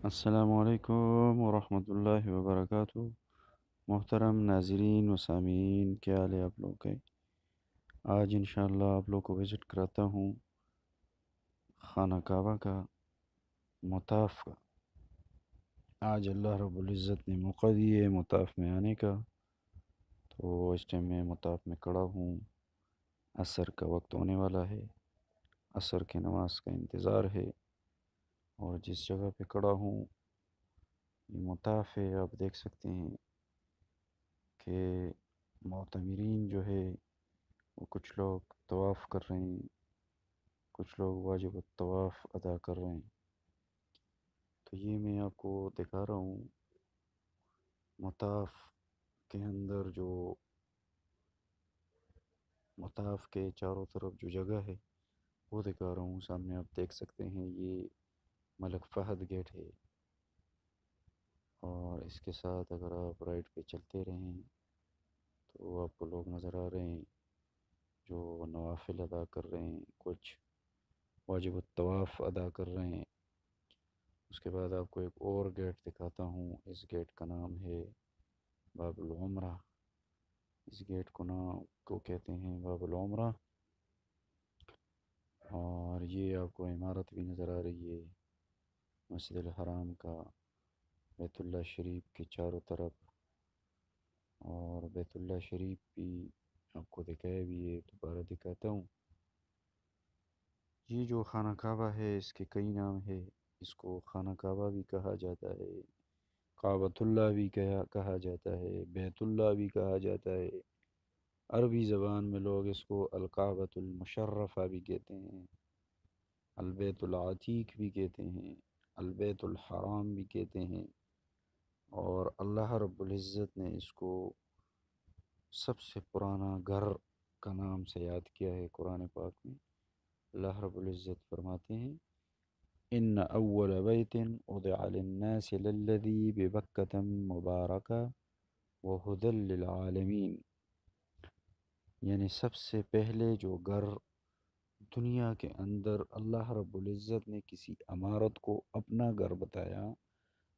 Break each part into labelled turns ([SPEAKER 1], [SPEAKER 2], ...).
[SPEAKER 1] السلام علیکم ورحمۃ اللہ وبرکاتہ۔ محترم ناظرین و سامعین، کیا حال ہے آپ لوگ کے؟ آج انشاءاللہ آپ لوگ کو وزٹ کراتا ہوں خانہ کعبہ کا، مطاف کا۔ آج اللہ رب العزت نے موقع دیے مطاف میں آنے کا، تو اس ٹائم میں مطاف میں کھڑا ہوں۔ عصر کا وقت ہونے والا ہے، عصر کی نماز کا انتظار ہے، اور جس جگہ پہ کھڑا ہوں یہ مطاف ہے۔ آپ دیکھ سکتے ہیں کہ معتمرین جو ہے وہ کچھ لوگ طواف کر رہے ہیں، کچھ لوگ واجب الطواف ادا کر رہے ہیں۔ تو یہ میں آپ کو دکھا رہا ہوں مطاف کے اندر، جو مطاف کے چاروں طرف جو جگہ ہے وہ دکھا رہا ہوں۔ سامنے آپ دیکھ سکتے ہیں یہ ملک فہد گیٹ ہے، اور اس کے ساتھ اگر آپ رائٹ پہ چلتے رہیں تو آپ کو لوگ نظر آ رہے ہیں جو نوافل ادا کر رہے ہیں، کچھ واجب الطواف ادا کر رہے ہیں۔ اس کے بعد آپ کو ایک اور گیٹ دکھاتا ہوں۔ اس گیٹ کا نام ہے باب العمرہ۔ اس گیٹ کو کہتے ہیں باب العمرہ۔ اور یہ آپ کو عمارت بھی نظر آ رہی ہے مسجد الحرام کا، بیت اللہ شریف کے چاروں طرف، اور بیت اللہ شریف بھی آپ کو دکھایا بھی ہے، دوبارہ دکھاتا ہوں۔ یہ جو خانہ کعبہ ہے اس کے کئی نام ہے۔ اس کو خانہ کعبہ بھی کہا جاتا ہے، کعبۃ اللہ بھی کہا جاتا ہے، بیت اللہ بھی کہا جاتا ہے۔ عربی زبان میں لوگ اس کو الکعبۃ المشرفہ بھی کہتے ہیں، البیت العتیق بھی کہتے ہیں، البیت الحرام بھی کہتے ہیں۔ اور اللہ رب العزت نے اس کو سب سے پرانا گھر کا نام سے یاد کیا ہے قرآن پاک میں۔ اللہ رب العزت فرماتے ہیں ان اول بیت وضع للناس للذی ببکۃ مبارکہ وہدی للعالمین، یعنی سب سے پہلے جو گھر دنیا کے اندر اللہ رب العزت نے کسی عمارت کو اپنا گھر بتایا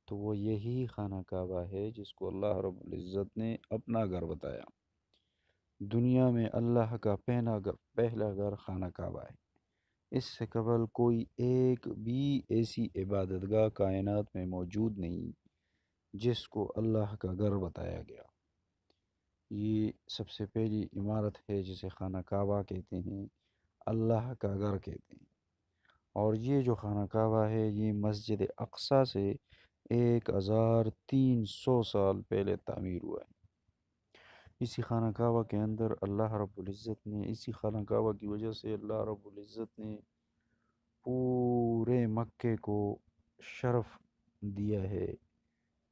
[SPEAKER 1] تو وہ یہی خانہ کعبہ ہے جس کو اللہ رب العزت نے اپنا گھر بتایا۔ دنیا میں اللہ کا پہلا گھر خانہ کعبہ ہے۔ اس سے قبل کوئی ایک بھی ایسی عبادت گاہ کائنات میں موجود نہیں جس کو اللہ کا گھر بتایا گیا۔ یہ سب سے پہلی عمارت ہے جسے خانہ کعبہ کہتے ہیں، اللہ کا گھر کہتے ہیں۔ اور یہ جو خانہ کعبہ ہے یہ مسجد اقصیٰ سے 1300 سال پہلے تعمیر ہوا ہے۔ اسی خانہ کعبہ کے اندر اللہ رب العزت نے، اسی خانہ کعبہ کی وجہ سے اللہ رب العزت نے پورے مکے کو شرف دیا ہے،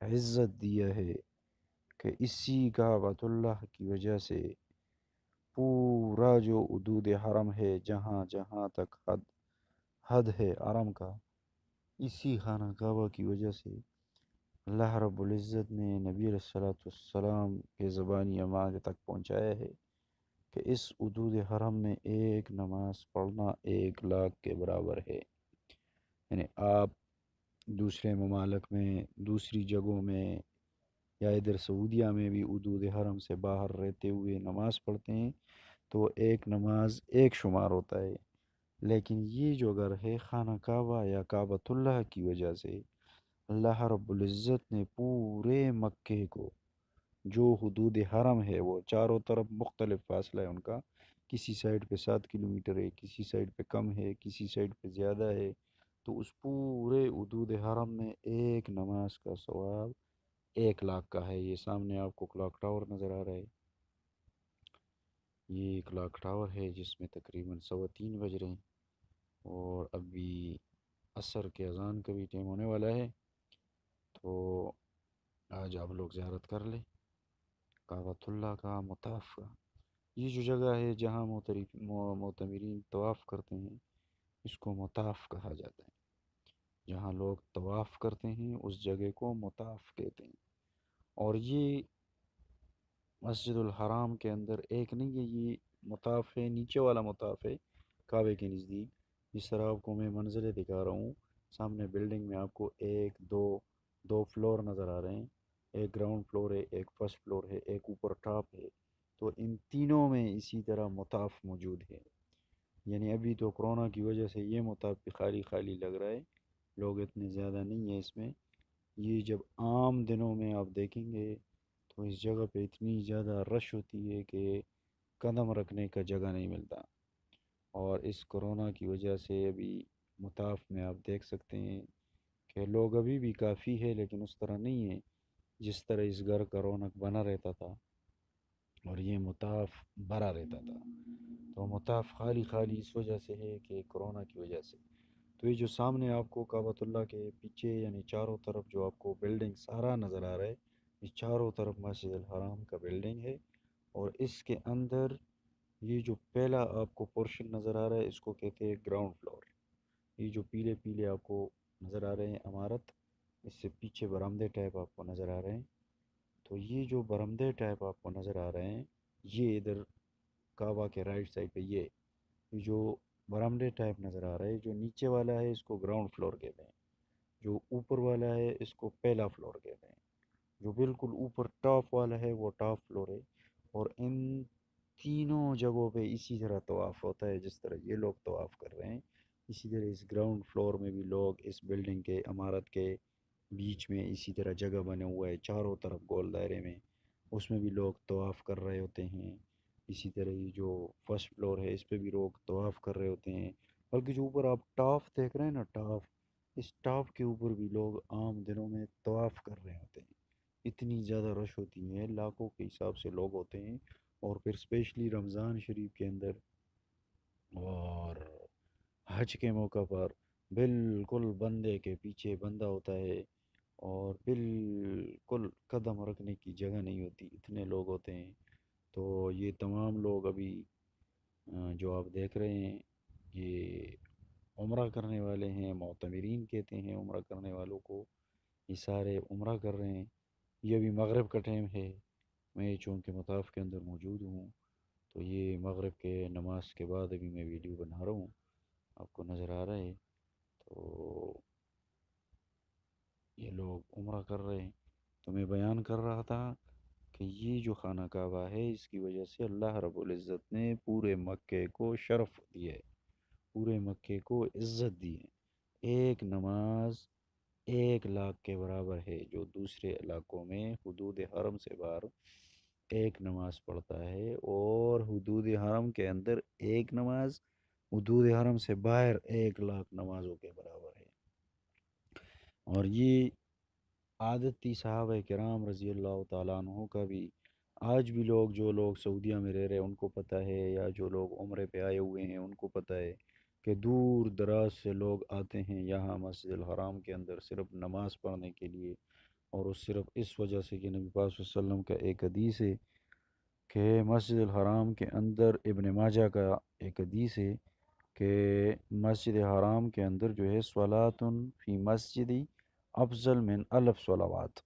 [SPEAKER 1] عزت دیا ہے، کہ اسی کعبۃ اللہ کی وجہ سے پورا جو حدود حرم ہے، جہاں جہاں تک حد ہے حرم کا، اسی خانہ کعبہ کی وجہ سے اللہ رب العزت نے نبی علیہ الصلوۃ والسلام کے زبانی ہمارے تک پہنچایا ہے کہ اس حدود حرم میں ایک نماز پڑھنا 1 لاکھ کے برابر ہے۔ یعنی آپ دوسرے ممالک میں، دوسری جگہوں میں، یا ادھر سعودیہ میں بھی حدود حرم سے باہر رہتے ہوئے نماز پڑھتے ہیں تو ایک نماز ایک شمار ہوتا ہے، لیکن یہ جو گھر ہے خانہ کعبہ یا کعبۃ اللہ کی وجہ سے اللہ رب العزت نے پورے مکے کو، جو حدود حرم ہے وہ چاروں طرف مختلف فاصلہ ہے ان کا، کسی سائڈ پہ 7 کلومیٹر ہے، کسی سائڈ پہ کم ہے، کسی سائڈ پہ زیادہ ہے، تو اس پورے حدود حرم میں ایک نماز کا ثواب 1 لاکھ کا ہے۔ یہ سامنے آپ کو کلاک ٹاور نظر آ رہا ہے، یہ کلاک ٹاور ہے جس میں تقریباً 3:15 بج رہے ہیں، اور ابھی عصر کے اذان کا بھی ٹائم ہونے والا ہے۔ تو آج آپ لوگ زیارت کر لیں کعبۃ اللہ کا، مطاف کا۔ یہ جو جگہ ہے جہاں معتمرین طواف کرتے ہیں اس کو مطاف کہا جاتا ہے۔ جہاں لوگ طواف کرتے ہیں اس جگہ کو مطاف کہتے ہیں۔ اور یہ مسجد الحرام کے اندر ایک نہیں ہے، یہ مطاف ہے، نیچے والا مطاف ہے کعبے کے نزدیک، جس طرح آپ کو میں منظریں دکھا رہا ہوں۔ سامنے بلڈنگ میں آپ کو ایک دو فلور نظر آ رہے ہیں، ایک گراؤنڈ فلور ہے، ایک فرسٹ فلور ہے، ایک اوپر ٹاپ ہے۔ تو ان تینوں میں اسی طرح مطاف موجود ہے۔ یعنی ابھی تو کرونا کی وجہ سے یہ مطاف بھی خالی خالی لگ رہا ہے، لوگ اتنے زیادہ نہیں ہیں اس میں۔ یہ جب عام دنوں میں آپ دیکھیں گے تو اس جگہ پہ اتنی زیادہ رش ہوتی ہے کہ قدم رکھنے کا جگہ نہیں ملتا۔ اور اس کرونا کی وجہ سے ابھی مطاف میں آپ دیکھ سکتے ہیں کہ لوگ ابھی بھی کافی ہے، لیکن اس طرح نہیں ہے جس طرح اس گھر کا رونق بنا رہتا تھا اور یہ مطاف بھرا رہتا تھا۔ تو مطاف خالی خالی اس وجہ سے ہے کہ کرونا کی وجہ سے۔ تو یہ جو سامنے آپ کو کعبۃ اللہ کے پیچھے یعنی چاروں طرف جو آپ کو بلڈنگ سارا نظر آ رہا ہے، اس چاروں طرف مسجد الحرام کا بلڈنگ ہے، اور اس کے اندر یہ جو پہلا آپ کو پورشن نظر آ رہا ہے اس کو کہتے ہیں گراؤنڈ فلور۔ یہ جو پیلے پیلے آپ کو نظر آ رہے ہیں عمارت، اس سے پیچھے برآمدے ٹائپ آپ کو نظر آ رہے ہیں۔ تو یہ جو برآمدے ٹائپ آپ کو نظر آ رہے ہیں، یہ ادھر کعبہ کے رائٹ سائڈ پہ یہ جو برآمدے ٹائپ نظر آ رہا ہے، جو نیچے والا ہے اس کو گراؤنڈ فلور کہتے ہیں، جو اوپر والا ہے اس کو پہلا فلور کہتے ہیں، جو بالکل اوپر ٹاپ والا ہے وہ ٹاپ فلور ہے۔ اور ان تینوں جگہوں پہ اسی طرح طواف ہوتا ہے جس طرح یہ لوگ طواف کر رہے ہیں، اسی طرح اس گراؤنڈ فلور میں بھی لوگ اس بلڈنگ کے عمارت کے بیچ میں اسی طرح جگہ بنے ہوا ہے چاروں طرف گول دائرے میں، اس میں بھی لوگ طواف کر رہے ہوتے ہیں۔ اسی طرح یہ جو فرسٹ فلور ہے اس پہ بھی لوگ طواف کر رہے ہوتے ہیں، بلکہ جو اوپر آپ ٹاپ دیکھ رہے ہیں نا ٹاپ، اس ٹاپ کے اوپر بھی لوگ عام دنوں میں طواف کر رہے ہوتے ہیں۔ اتنی زیادہ رش ہوتی ہے، لاکھوں کے حساب سے لوگ ہوتے ہیں، اور پھر اسپیشلی رمضان شریف کے اندر اور حج کے موقع پر بالکل بندے کے پیچھے بندہ ہوتا ہے، اور بالکل قدم رکھنے کی جگہ نہیں ہوتی، اتنے لوگ ہوتے ہیں۔ تو یہ تمام لوگ ابھی جو آپ دیکھ رہے ہیں یہ عمرہ کرنے والے ہیں، معتمرین کہتے ہیں عمرہ کرنے والوں کو، یہ سارے عمرہ کر رہے ہیں۔ یہ ابھی مغرب کا ٹائم ہے، میں چونکہ مطاف کے اندر موجود ہوں تو یہ مغرب کے نماز کے بعد ابھی میں ویڈیو بنا رہا ہوں، آپ کو نظر آ رہا ہے۔ تو یہ لوگ عمرہ کر رہے ہیں، تو میں بیان کر رہا تھا کہ یہ جو خانہ کعبہ ہے اس کی وجہ سے اللہ رب العزت نے پورے مکے کو شرف دیا ہے، پورے مکے کو عزت دی ہے۔ ایک نماز 1 لاکھ کے برابر ہے، جو دوسرے علاقوں میں حدود حرم سے باہر ایک نماز پڑھتا ہے، اور حدود حرم کے اندر ایک نماز حدود حرم سے باہر 1 لاکھ نمازوں کے برابر ہے۔ اور یہ عادت تھی صحابہ کرام رضی اللہ تعالیٰ عنہ کا بھی، آج بھی لوگ جو لوگ سعودیہ میں رہ رہے ہیں ان کو پتہ ہے، یا جو لوگ عمرے پہ آئے ہوئے ہیں ان کو پتہ ہے کہ دور دراز سے لوگ آتے ہیں یہاں مسجد الحرام کے اندر صرف نماز پڑھنے کے لیے، اور وہ صرف اس وجہ سے کہ نبی پاک صلی اللہ علیہ وسلم کا ایک حدیث ہے کہ مسجد الحرام کے اندر، ابن ماجہ کا ایک حدیث ہے کہ مسجد حرام کے اندر جو ہے صلاتٌ فی مسجدی افضل من الف صلوات،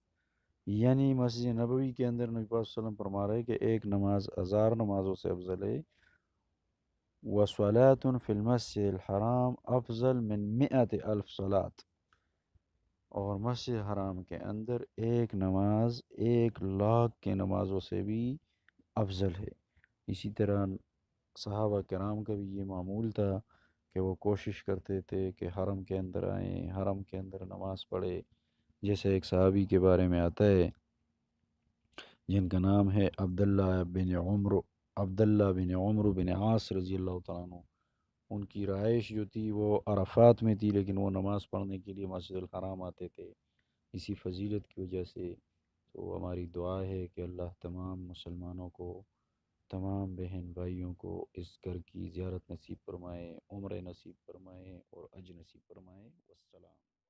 [SPEAKER 1] یعنی مسجد نبوی کے اندر نبی پاک صلی اللہ علیہ وسلم فرما رہے ہیں کہ ایک نماز 1000 نمازوں سے افضل ہے، وصلاۃ فی المسجد الحرام افضل من 100,000 صلاۃ، اور مسجد حرام کے اندر ایک نماز 1 لاکھ کے نمازوں سے بھی افضل ہے۔ اسی طرح صحابہ کرام کا بھی یہ معمول تھا کہ وہ کوشش کرتے تھے کہ حرم کے اندر آئیں، حرم کے اندر نماز پڑھے، جیسے ایک صحابی کے بارے میں آتا ہے جن کا نام ہے عبداللہ بن عمرو بن عاص رضی اللہ تعالیٰ عنہ۔ ان کی رہائش جو تھی وہ عرفات میں تھی، لیکن وہ نماز پڑھنے کے لیے مسجد الحرام آتے تھے اسی فضیلت کی وجہ سے۔ تو ہماری دعا ہے کہ اللہ تمام مسلمانوں کو، تمام بہن بھائیوں کو اس گھر کی زیارت نصیب فرمائے، عمرہ نصیب فرمائے اور حج نصیب فرمائے۔ والسلام۔